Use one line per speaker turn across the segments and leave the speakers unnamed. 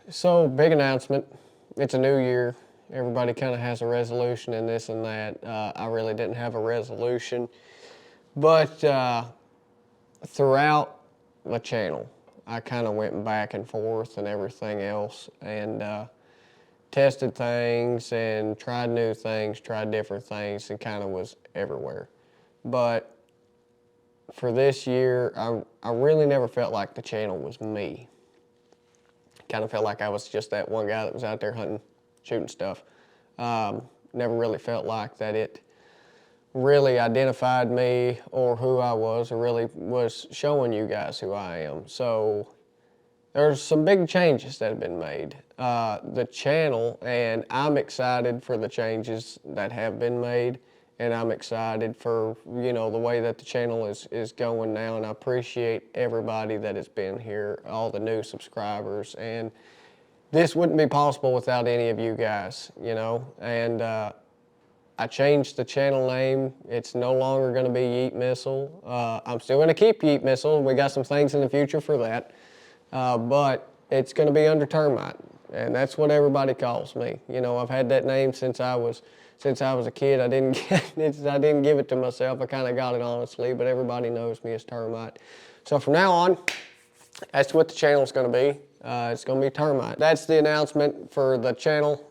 So, big announcement. It's a new year. Everybody kind of has a resolution and this and that. I really didn't have a resolution. But throughout the channel, I kind of went back and forth and everything else and tested things and tried new things, tried different things, and kind of was everywhere. But for this year, I really never felt like the channel was me. Kind of felt like I was just that one guy that was out there hunting, shooting stuff. Never really felt like that it really identified me or who I was or really was showing you guys who I am. So there's some big changes that have been made. The channel, and I'm excited for the changes that have been made, and I'm excited for, you know, the way that the channel is going now, and I appreciate everybody that has been here, all the new subscribers, and this wouldn't be possible without any of you guys, you know, and I changed the channel name. It's no longer going to be Yeet Missile. I'm still going to keep Yeet Missile. We got some things in the future for that, but it's going to be under Termite, and that's what everybody calls me. You know, I've had that name since I was a kid. I didn't give it to myself. I kind of got it honestly, but everybody knows me as Termite. So from now on, that's what the channel is going to be. It's going to be Termite. That's the announcement for the channel.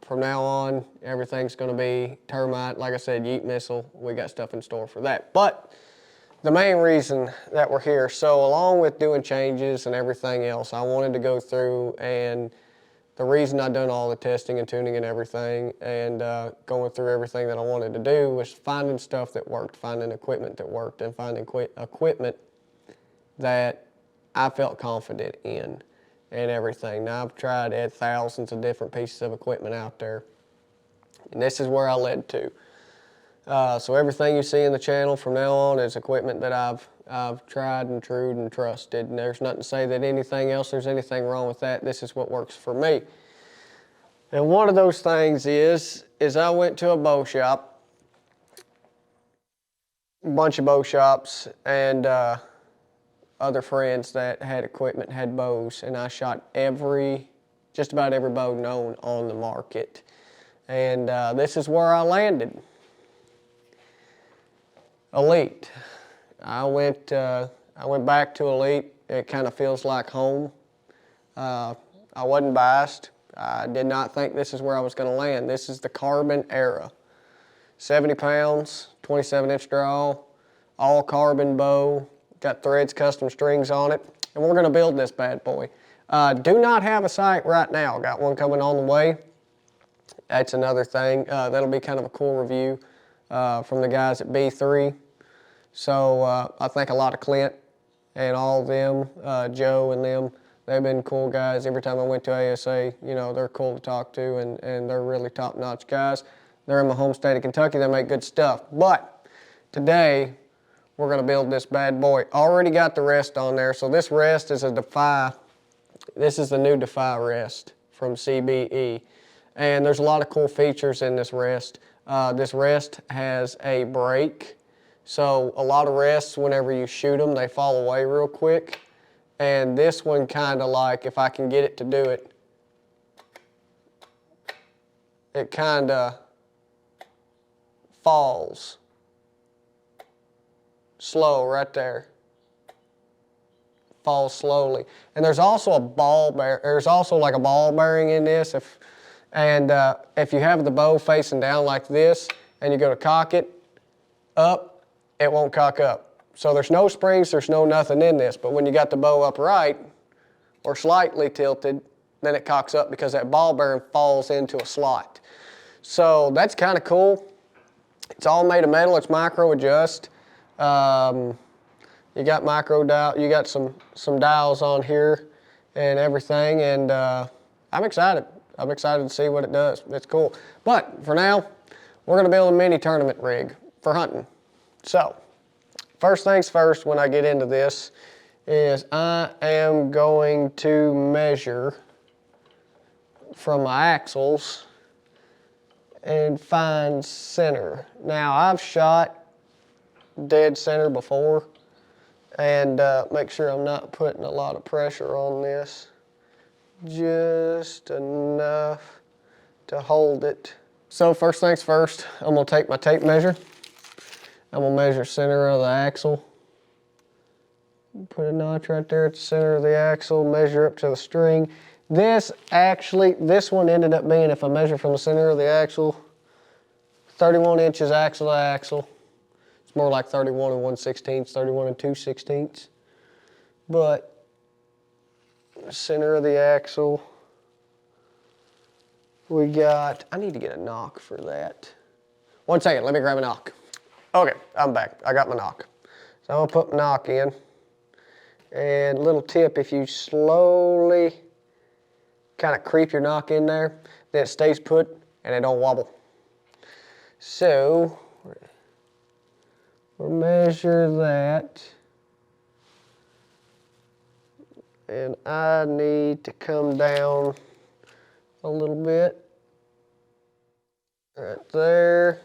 From now on, everything's going to be Termite. Like I said, Yeet Missile. We got stuff in store for that. But the main reason that we're here, so along with doing changes and everything else, I wanted to go through, and the reason I done all the testing and tuning and everything and going through everything that I wanted to do was finding stuff that worked, finding equipment that worked, and finding equipment that I felt confident in and everything. Now, I've tried at thousands of different pieces of equipment out there, and this is where I led to. So everything you see in the channel from now on is equipment that I've tried and trued and trusted, and there's nothing to say that anything else, there's anything wrong with that. This is what works for me. And one of those things is I went to a bow shop, a bunch of bow shops, and other friends that had equipment, had bows, and I shot just about every bow known on the market. And this is where I landed. Elite. I went back to Elite. It kind of feels like home. I wasn't biased. I did not think this is where I was going to land. This is the carbon era. 70 pounds, 27-inch draw, all carbon bow, got threads, custom strings on it, and we're going to build this bad boy. Do not have a sight right now. Got one coming on the way. That's another thing. That'll be kind of a cool review from the guys at B3. So I think a lot of Clint and all of them, Joe and them, they've been cool guys. Every time I went to ASA, you know, they're cool to talk to, and they're really top-notch guys. They're in my home state of Kentucky. They make good stuff. But today, we're going to build this bad boy. Already got the rest on there. So this rest is a Defy. This is the new Defy rest from CBE. And there's a lot of cool features in this rest. This rest has a break. So a lot of rests, whenever you shoot them, they fall away real quick. And this one kind of like, if I can get it to do it, it kind of falls slow right there. Falls slowly. And there's also a ball bearing. There's also like a ball bearing in this. If you have the bow facing down like this and you go to cock it up, it won't cock up. So there's no springs, there's no nothing in this. But when you got the bow upright or slightly tilted, then it cocks up because that ball bearing falls into a slot. So that's kind of cool. It's all made of metal. It's micro adjust. You got micro dial. You got some dials on here and everything. And I'm excited. I'm excited to see what it does. It's cool. But for now, we're going to build a mini tournament rig for hunting. So first things first, when I get into this, is I am going to measure from my axles and find center. Now, I've shot dead center before, and make sure I'm not putting a lot of pressure on this. just enough to hold it. So first things first, I'm gonna take my tape measure. I'm gonna measure center of the axle. Put a notch right there at the center of the axle, measure up to the string. This one ended up being, if I measure from the center of the axle, 31 inches axle to axle. It's more like 31 and 1/16, 31 and 2/16. But center of the axle, we got, I need to get a knock for that. 1 second, let me grab a knock. Okay, I'm back. I got my knock. So I'm gonna put my knock in. And little tip, if you slowly kind of creep your knock in there, then it stays put and it don't wobble. So we'll measure that. And I need to come down a little bit. Right there.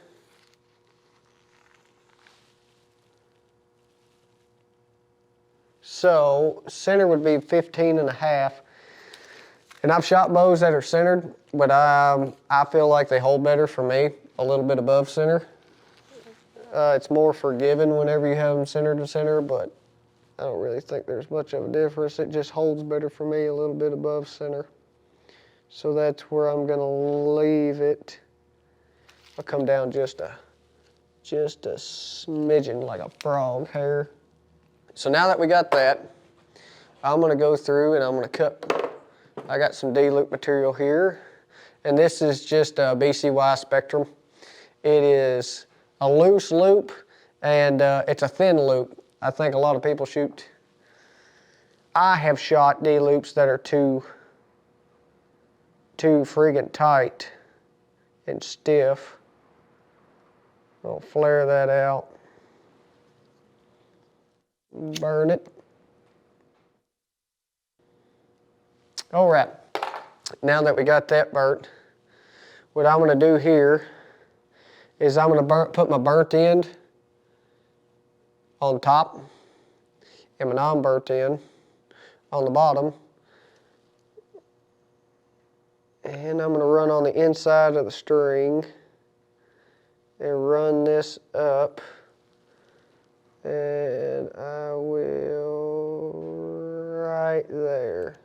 So center would be 15.5. And I've shot bows that are centered, but I feel like they hold better for me, a little bit above center. It's more forgiving whenever you have them center to center, but I don't really think there's much of a difference. It just holds better for me, a little bit above center. So that's where I'm gonna leave it. I'll come down just a smidgen, like a frog hair. So now that we got that, I'm gonna go through and I'm gonna cut. I got some D-loop material here, and this is just a BCY Spectrum. It is a loose loop, and it's a thin loop. I think a lot of people shoot. I have shot D-loops that are too friggin' tight and stiff. I'll flare that out. Burn it. All right, now that we got that burnt, what I'm gonna do here is I'm gonna put my burnt end on top and my non-burnt end on the bottom. And I'm gonna run on the inside of the string and run this up. And I will right there.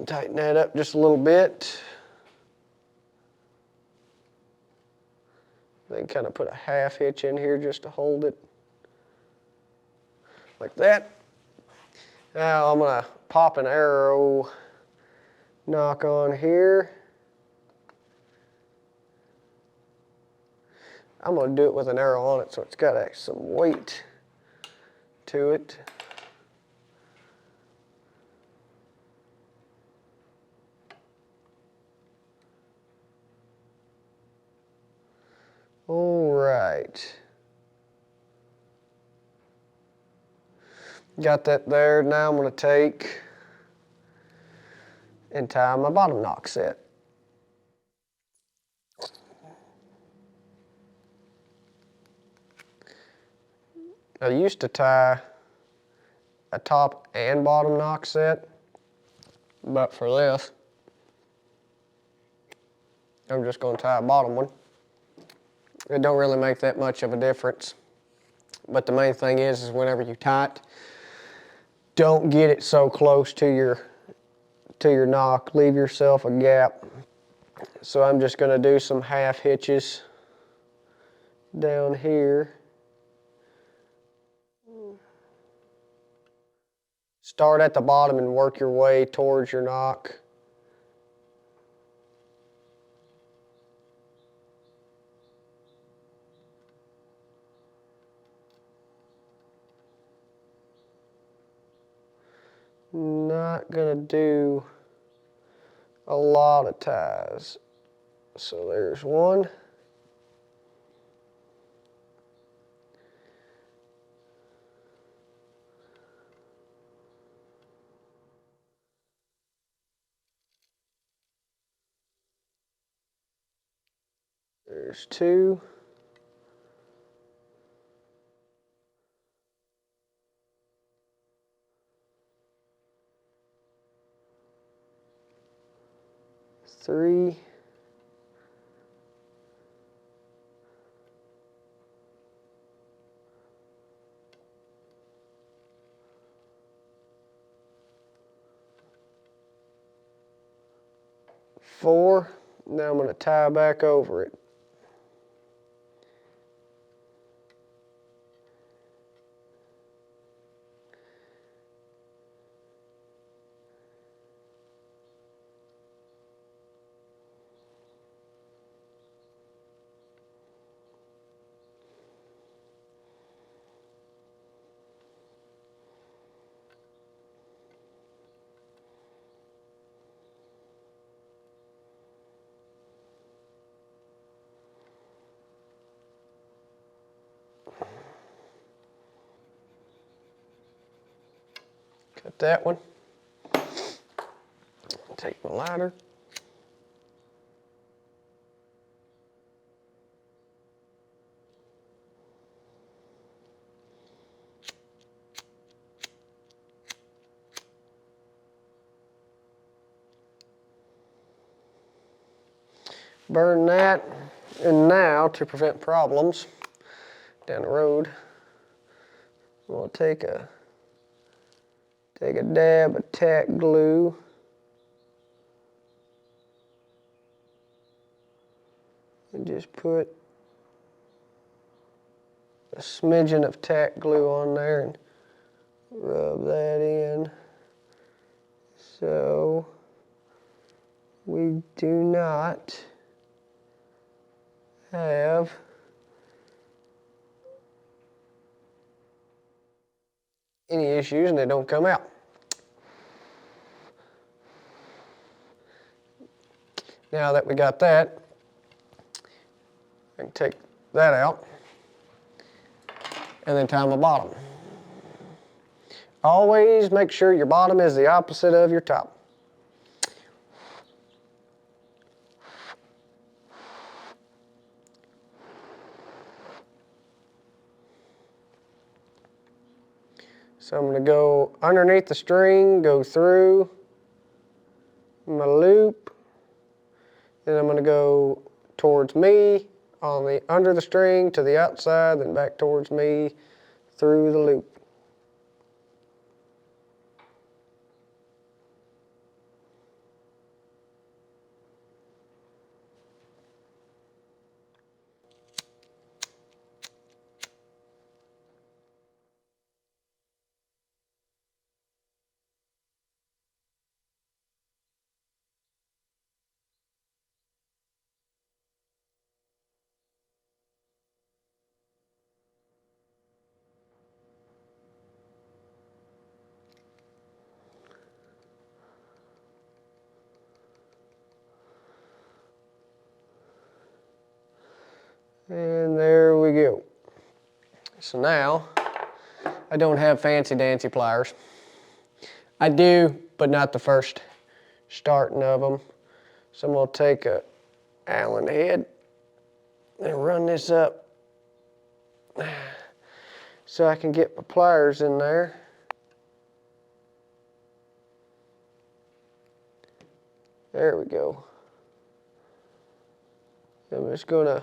Tighten that up just a little bit. Then kind of put a half hitch in here just to hold it. Like that. Now I'm gonna pop an arrow knock on here. I'm gonna do it with an arrow on it so it's got some weight to it. All right. Got that there. Now I'm gonna take and tie my bottom knock set. I used to tie a top and bottom knock set, but for this, I'm just gonna tie a bottom one. It don't really make that much of a difference. But the main thing is whenever you tie it, don't get it so close to your knock. Leave yourself a gap. So I'm just gonna do some half hitches down here. Start at the bottom and work your way towards your knock. Not gonna do a lot of ties. So there's one. There's two. 3. Four. Now I'm going to tie back over it. Cut that one. Take my lighter. Burn that. And now, to prevent problems down the road, I'm going to take a dab of tack glue. And just put a smidgen of tack glue on there and rub that in so we do not have any issues and they don't come out. Now that we got that, I can take that out and then tie my bottom. Always make sure your bottom is the opposite of your top. So I'm going to go underneath the string, go through my loop, then I'm going to go towards me on the under the string to the outside, then back towards me through the loop. And there we go. So now, I don't have fancy dancy pliers. I do, but not the first starting of them. So I'm gonna take a Allen head and run this up so I can get my pliers in there. There we go. I'm just gonna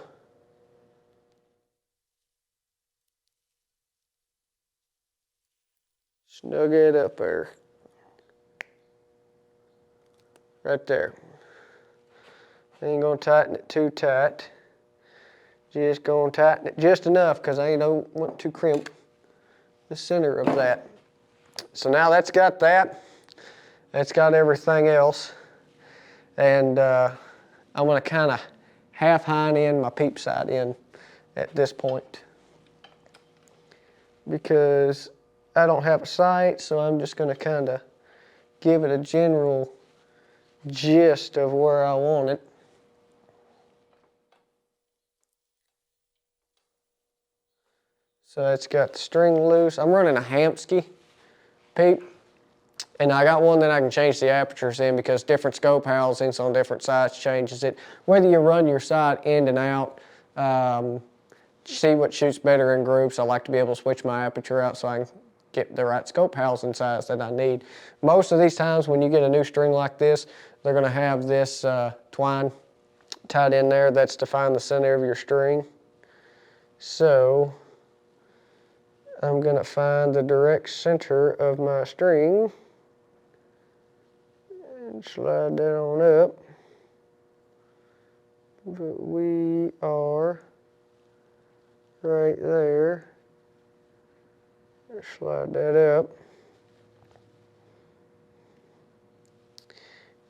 snug it up there. Right there. Ain't gonna tighten it too tight. Just gonna tighten it just enough because I don't want to crimp the center of that. So now that's got that. That's got everything else. And I'm gonna kind of half hind in my peep side in at this point because I don't have a sight, so I'm just gonna kind of give it a general gist of where I want it. So it's got the string loose. I'm running a Hamsky Peep, and I got one that I can change the apertures in because different scope housings on different sides changes it. Whether you run your sight in and out, see what shoots better in groups. I like to be able to switch my aperture out so I can get the right scope housing size that I need. Most of these times when you get a new string like this, they're gonna have this twine tied in there that's to find the center of your string. So I'm gonna find the direct center of my string and slide that on up. But we are right there. Slide that up.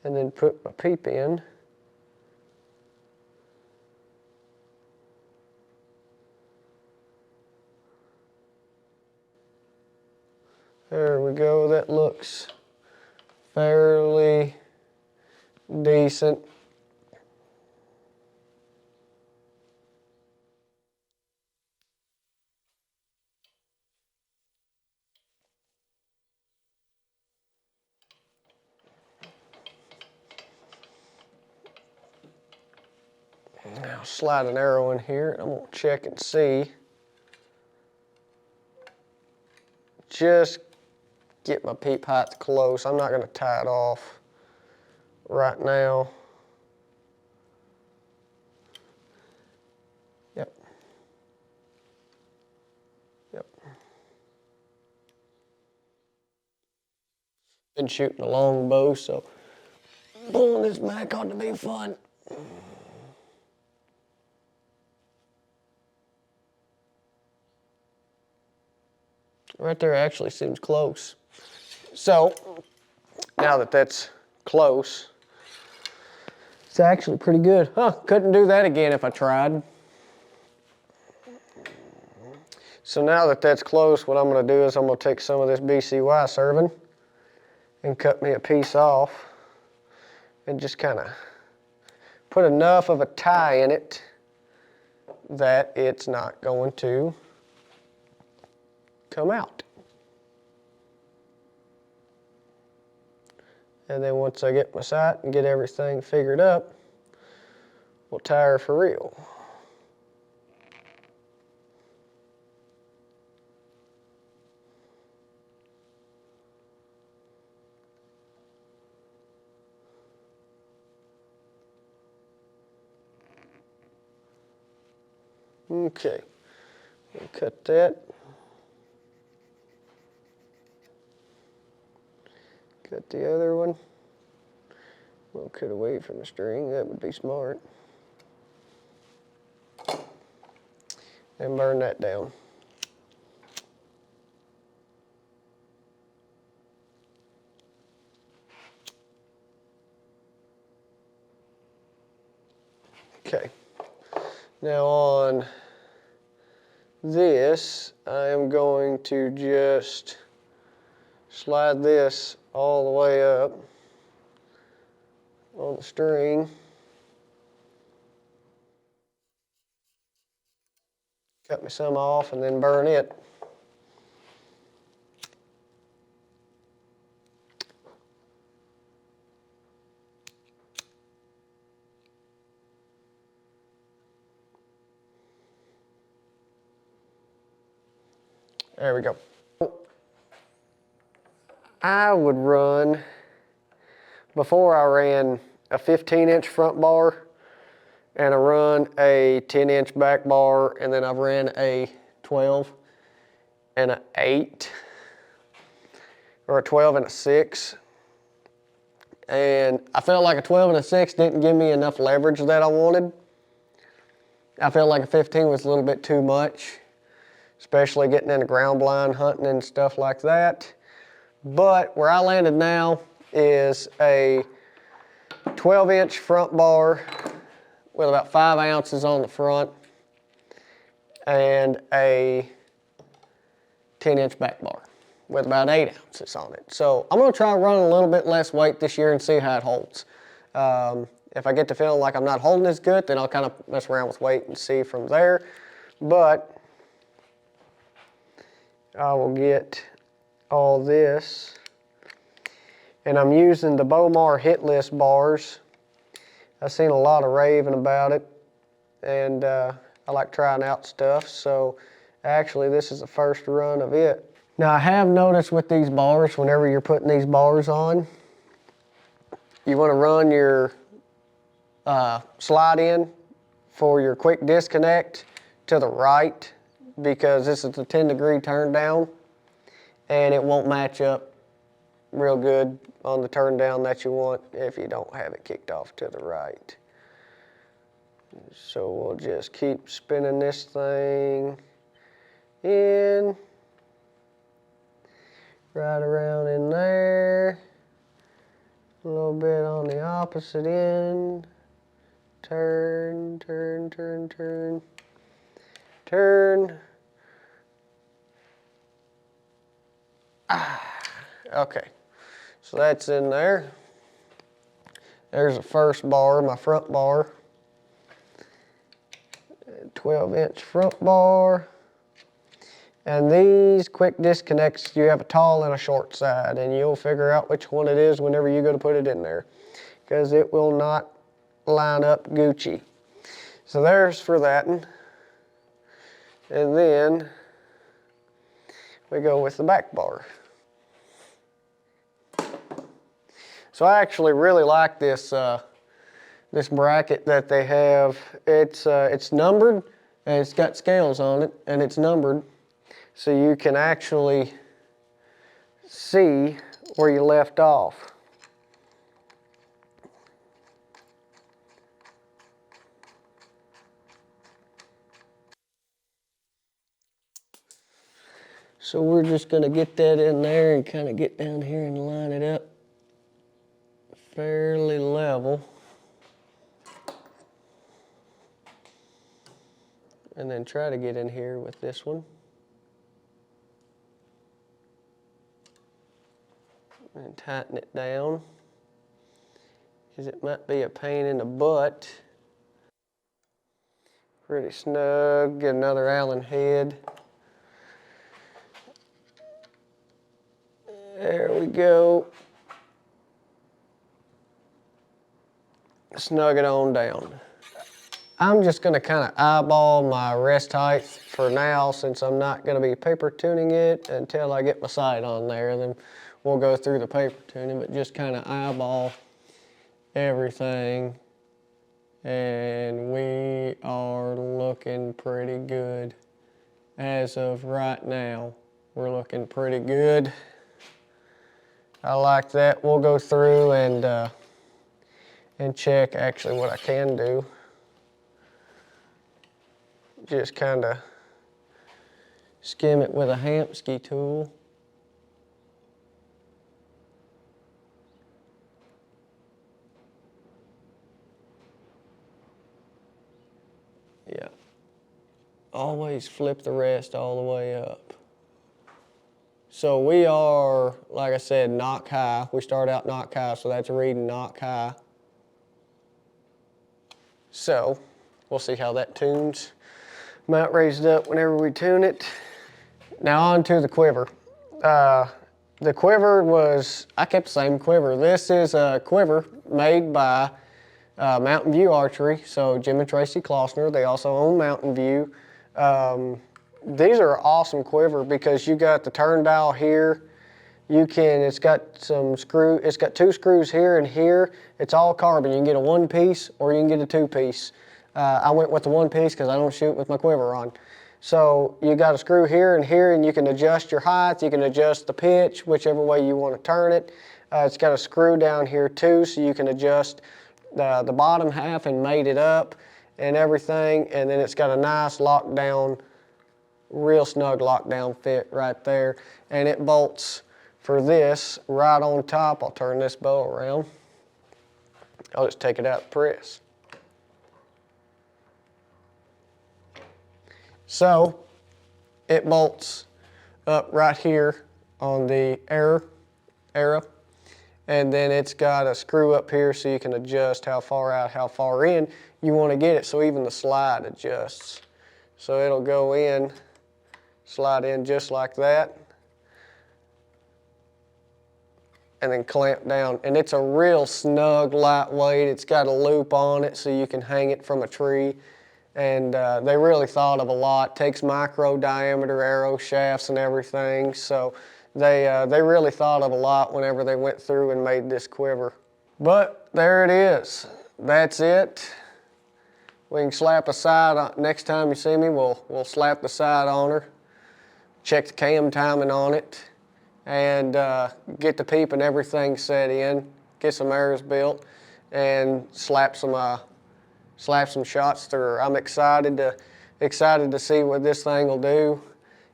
And then put my peep in. There we go, that looks fairly decent. Now slide an arrow in here, and I'm gonna check and see. Just get my peep height close. I'm not gonna tie it off right now. Yep. Yep. Been shooting a long bow, so pulling this back ought to be fun. Right there actually seems close. So, now that that's close, it's actually pretty good. Huh, couldn't do that again if I tried. So now that that's close, what I'm gonna do is I'm gonna take some of this BCY serving and cut me a piece off and just kinda put enough of a tie in it that it's not going to come out. And then once I get my sight and get everything figured up, we'll tie her for real. Okay, we'll cut that. Cut the other one. We'll cut away from the string, that would be smart. And burn that down. Okay, now on this, I am going to just slide this all the way up on the string. Cut me some off and then burn it. There we go. I would run, before I ran a 15-inch front bar, and I run a 10-inch back bar, and then I've ran a 12 and an 8, or a 12 and a 6. And I felt like a 12 and a 6 didn't give me enough leverage that I wanted. I felt like a 15 was a little bit too much, especially getting into ground blind hunting and stuff like that. But where I landed now is a 12-inch front bar with about 5 ounces on the front and a 10-inch back bar with about 8 ounces on it. So I'm gonna try to run a little bit less weight this year and see how it holds. If I get to feeling like I'm not holding as good, then I'll kind of mess around with weight and see from there. But I will get all this. And I'm using the Bowmar hit list bars. I've seen a lot of raving about it, and I like trying out stuff, so actually this is the first run of it. Now I have noticed with these bars, whenever you're putting these bars on, you want to run your slide in for your quick disconnect to the right, because this is the 10-degree turn down and it won't match up real good on the turn down that you want if you don't have it kicked off to the right. So we'll just keep spinning this thing in, right around in there, a little bit on the opposite end, turn, turn, turn, turn, turn. Okay, so that's in there. There's the first bar, my front bar. 12-inch front bar. And these quick disconnects, you have a tall and a short side, and you'll figure out which one it is whenever you go to put it in there, because it will not line up Gucci. So there's for that one. And then we go with the back bar. So I actually really like this this bracket that they have. It's numbered, and it's got scales on it, and it's numbered, so you can actually see where you left off. So we're just going to get that in there and kind of get down here and line it up fairly level. And then try to get in here with this one. And tighten it down, because it might be a pain in the butt. Pretty snug. Get another Allen head. There we go. Snug it on down. I'm just going to kind of eyeball my rest height for now, since I'm not going to be paper tuning it until I get my sight on there. Then we'll go through the paper tuning, but just kind of eyeball everything. And we are looking pretty good. As of right now, we're looking pretty good. I like that. We'll go through and check actually what I can do. Just kind of skim it with a Hamskea tool. Yeah. Always flip the rest all the way up. So we are, like I said, knock high. We start out knock high, so that's reading knock high. So we'll see how that tunes. Mount raised up whenever we tune it. Now on to the quiver. The quiver was, I kept the same quiver. This is a quiver made by Mountain View Archery, so Jim and Tracy Klossner. They also own Mountain View. These are an awesome quiver because you got the turn dial here. It's got some screw, it's got 2 screws here and here. It's all carbon. You can get a 1-piece or you can get a 2-piece. I went with the 1-piece because I don't shoot with my quiver on. So you got a screw here and here, and you can adjust your height. You can adjust the pitch, whichever way you want to turn it. It's got a screw down here too, so you can adjust the bottom half and mate it up and everything. And then it's got a nice lockdown, real snug lockdown fit right there. And it bolts for this right on top. I'll turn this bow around. I'll just take it out the press. So it bolts up right here on the arrow, and then it's got a screw up here so you can adjust how far out, how far in you want to get it, so even the slide adjusts. So it'll go in, slide in just like that, and then clamp down. And it's a real snug, lightweight. It's got a loop on it so you can hang it from a tree. And they really thought of a lot. Takes micro diameter arrow shafts and everything. So they really thought of a lot whenever they went through and made this quiver. But there it is. That's it. We can slap a side on, next time you see me, we'll slap the side on her, check the cam timing on it, and get the peep and everything set in, get some airs built, and slap some shots through her. I'm excited to see what this thing will do,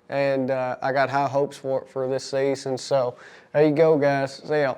and I got high hopes for it for this season. So there you go, guys. See ya.